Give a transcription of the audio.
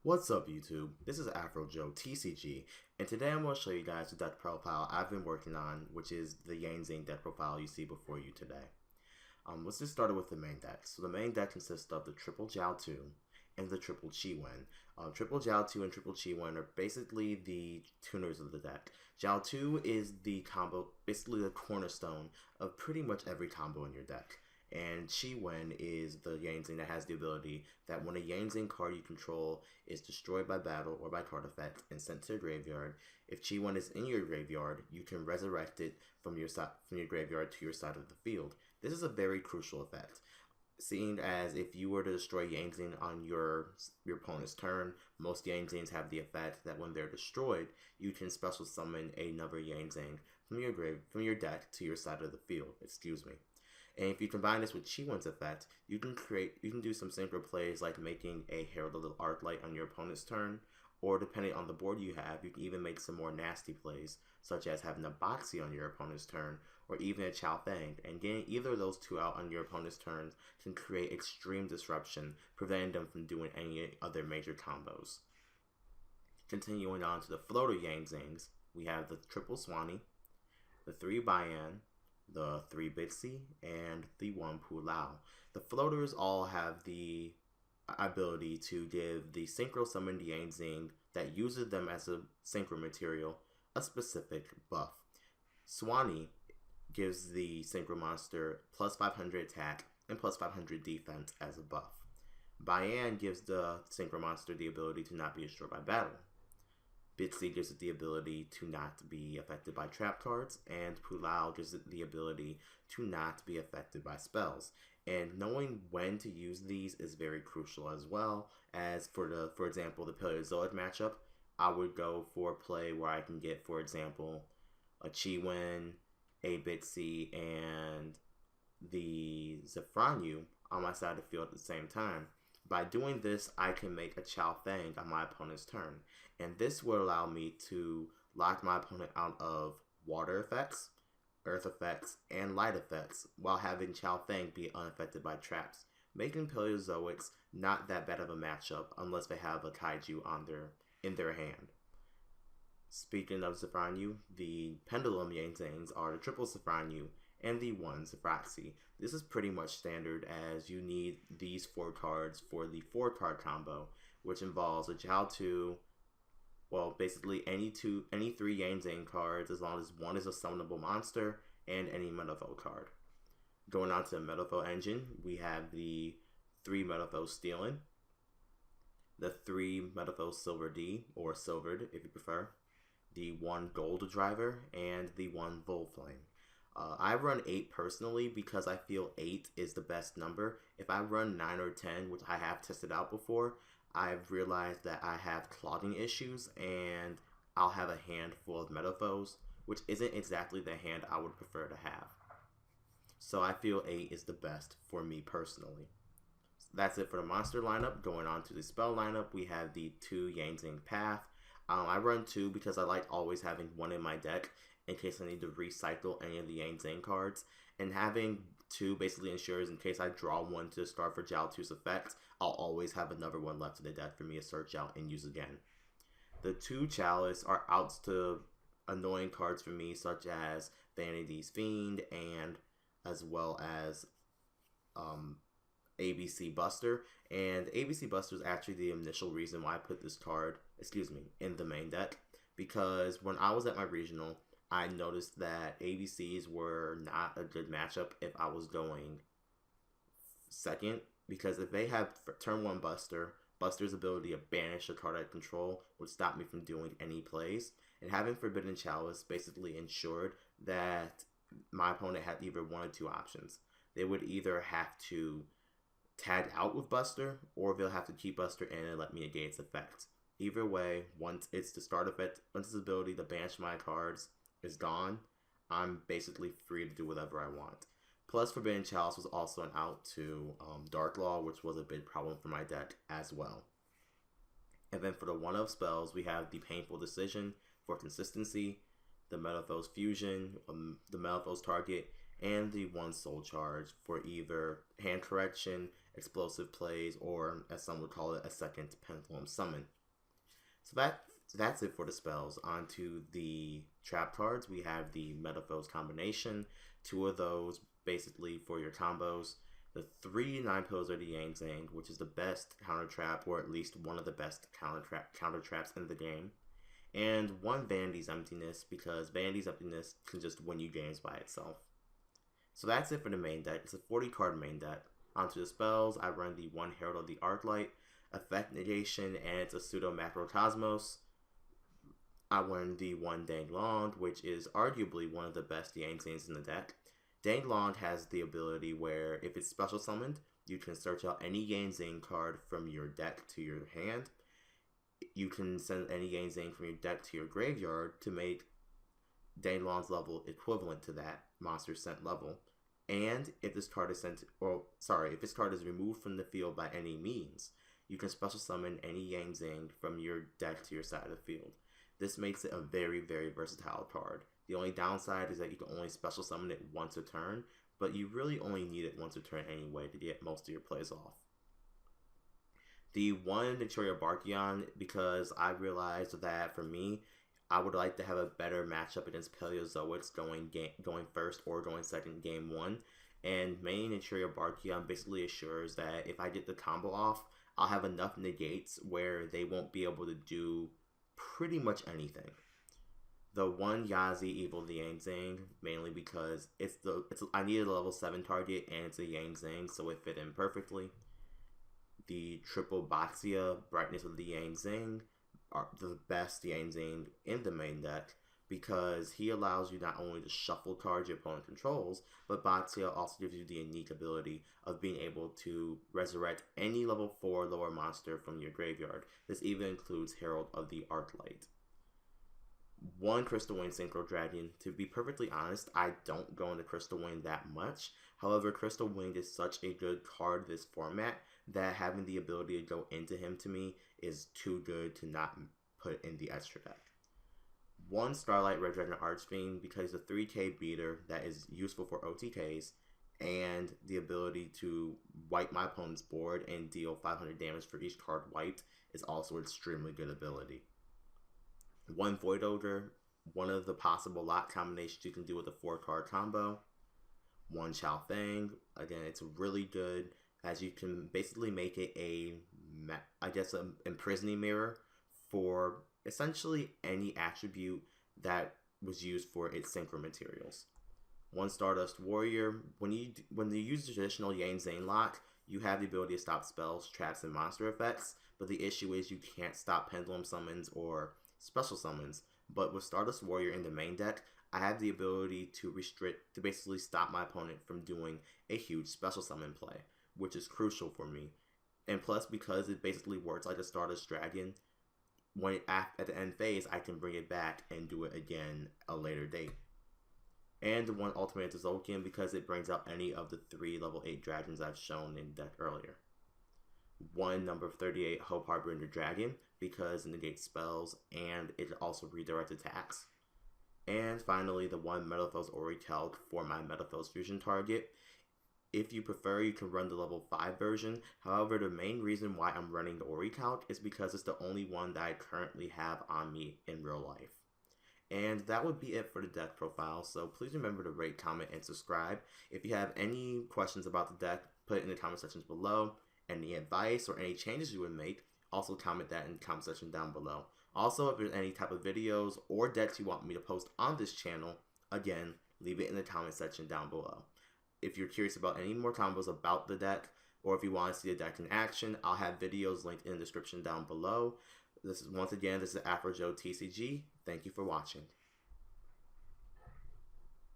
What's up YouTube? This is AfroJoeTCG, and today I'm going to show you guys the deck profile I've been working on, which is the Yang Zing Deck profile you see before you today. Let's just start with the main deck. So the main deck consists of the triple Jiao 2 and the triple Qi Wen. Triple Jiao 2 and triple Qi Wen are basically the tuners of the deck. Jiao 2 is the combo, basically the cornerstone of pretty much every combo in your deck. And Qi Wen is the Yang Zing that has the ability that when a Yang Zing card you control is destroyed by battle or by card effect and sent to the graveyard, if Qi Wen is in your graveyard, you can resurrect it from your graveyard to your side of the field. This is a very crucial effect, seeing as if you were to destroy Yang Zing on your opponent's turn, most Yang Zings have the effect that when they're destroyed, you can special summon another Yang Zing from your deck to your side of the field. And if you combine this with Qi Wen's effect, you can do some synchro plays like making a Herald of the Arclight on your opponent's turn, or depending on the board you have, you can even make some more nasty plays, such as having a Boxy on your opponent's turn, or even a Chao Fang, and getting either of those two out on your opponent's turns can create extreme disruption, preventing them from doing any other major combos. Continuing on to the floater Yang Zings, we have the triple Swanee, the 3 Bayan, the 3 Bitsy, and the 1 Pulao. The floaters all have the ability to give the synchro summoned Yang Zing that uses them as a synchro material a specific buff. Swanee gives the synchro monster plus 500 attack and plus 500 defense as a buff. Bayan gives the synchro monster the ability to not be destroyed by battle. Bitsy gives it the ability to not be affected by trap cards, and Pulao gives it the ability to not be affected by spells. And knowing when to use these is very crucial as well, as for example, the Paleozoic matchup, I would go for a play where I can get, for example, a Qi Wen, a Bitsy, and the Zefranyu on my side of the field at the same time. By doing this, I can make a Chao Fang on my opponent's turn, and this will allow me to lock my opponent out of water effects, earth effects, and light effects, while having Chao Fang be unaffected by traps, making Paleozoics not that bad of a matchup unless they have a Kaiju in their hand. Speaking of Zefranyu, the Pendulum Yang Zings are the triple Zefranyu and the 1 Zefraxi. This is pretty much standard, as you need these 4 cards for the 4-card combo, which involves a Jiao 2, well, basically any 3 Yang Zing cards, as long as one is a summonable monster, and any Metalfoes card. Going on to the Metalfoes engine, we have the 3 Metalfoes Stealing, the 3 Metalfoes Silver D, or Silvered if you prefer, the 1 Gold Driver, and the 1 Volflame. I run 8 personally because I feel 8 is the best number. If I run 9 or 10, which I have tested out before, I've realized that I have clogging issues and I'll have a hand full of Metalfoes, which isn't exactly the hand I would prefer to have. So I feel 8 is the best for me personally. That's it for the monster lineup. Going on to the spell lineup, we have the 2 Yang Zing Path. I run 2 because I like always having 1 in my deck in case I need to recycle any of the Yang Zing cards, and having 2 basically ensures in case I draw 1 to start for Jiao 2's effect, I'll always have another 1 left in the deck for me to search out and use again. The 2 Chalice are outs to annoying cards for me, such as Vanity's Fiend, and as well as ABC Buster. And ABC Buster is actually the initial reason why I put this card, in the main deck, because when I was at my regional, I noticed that ABCs were not a good matchup if I was going second, because if they have turn 1 Buster's ability to banish a card I control would stop me from doing any plays, and having Forbidden Chalice basically ensured that my opponent had either 1 or 2 options. They would either have to tag out with Buster, or they'll have to keep Buster in and let me negate its effect. Either way, once it's the start effect, once its ability to banish my cards is gone, I'm basically free to do whatever I want. Plus, Forbidden Chalice was also an out to Dark Law, which was a big problem for my deck as well. And then for the 1-of spells, we have the Painful Decision for consistency, the Metalfoes Fusion, the Metalfoes Target, and the 1 Soul Charge for either hand correction explosive plays, or as some would call it, a second Pendulum Summon. So that's it for the spells. On to the trap cards. We have the Metalfoes combination, 2 of those basically for your combos. The 3 9-pills are the Yang Zing, which is the best counter trap, or at least one of the best counter traps in the game. And 1 Vandy's Emptiness, because Vandy's Emptiness can just win you games by itself. So that's it for the main deck. It's a 40 card main deck. Onto the spells, I run the 1 Herald of the Arclight, Effect Negation, and it's a pseudo Macrocosmos. I run the 1 Danglond, which is arguably one of the best Yang Zings in the deck. Danglond has the ability where if it's special summoned, you can search out any Yang Zing card from your deck to your hand. You can send any Yang Zing from your deck to your graveyard to make Danglond's level equivalent to that monster sent level. And if this card is if this card is removed from the field by any means, you can special summon any Yang Zing from your deck to your side of the field. This makes it a very, very versatile card. The only downside is that you can only special summon it once a turn, but you really only need it once a turn anyway to get most of your plays off. The 1 Victoria Barkion, because I realized that for me, I would like to have a better matchup against Paleozoics going first or going second game 1. And main Victoria Barkion basically assures that if I get the combo off, I'll have enough negates where they won't be able to do pretty much anything. The 1 Yazi Evil the Yang Zing, mainly because I needed a level 7 target and it's a Yang Zing, so it fit in perfectly. The triple Boxia Brightness of the Yang Zing are the best Yang Zing in the main deck because he allows you not only to shuffle cards your opponent controls, but Boxia also gives you the unique ability of being able to resurrect any level 4 lower monster from your graveyard. This even includes Herald of the Arclight. 1 Crystal Wing Synchro Dragon. To be perfectly honest, I don't go into Crystal Wing that much. However, Crystal Wing is such a good card this format that having the ability to go into him to me is too good to not put in the extra deck. 1 Starlight Red Dragon Archfiend, because the 3k beater that is useful for OTKs and the ability to wipe my opponent's board and deal 500 damage for each card wiped is also extremely good ability. 1 Void Ogre, one of the possible lot combinations you can do with a 4-card combo. 1 Chao Feng, again, it's really good as you can basically make it an imprisoning mirror for essentially any attribute that was used for its synchro materials. 1 Stardust Warrior, when you use the traditional Yang Zing lock, you have the ability to stop spells, traps, and monster effects, but the issue is you can't stop pendulum summons or special summons. But with Stardust Warrior in the main deck, I have the ability to basically stop my opponent from doing a huge special summon play, which is crucial for me. And plus, because it basically works like a Stardust Dragon, when at the end phase, I can bring it back and do it again a later date. And 1 Ultimate Tzolk'in, because it brings out any of the 3 level 8 dragons I've shown in deck earlier. 1 number 38 Hope Harbinger Dragon, because it negates spells and it also redirects attacks. And finally, the 1 Metalfoes Orichalc for my Metalfoes Fusion target. If you prefer, you can run the level 5 version. However, the main reason why I'm running the Orichalc is because it's the only one that I currently have on me in real life. And that would be it for the deck profile, so please remember to rate, comment, and subscribe. If you have any questions about the deck, put it in the comment sections below. Any advice or any changes you would make, also comment that in the comment section down below. Also, if there's any type of videos or decks you want me to post on this channel, again, leave it in the comment section down below. If you're curious about any more combos about the deck, or if you want to see the deck in action, I'll have videos linked in the description down below. This is AfroJoeTCG. Thank you for watching.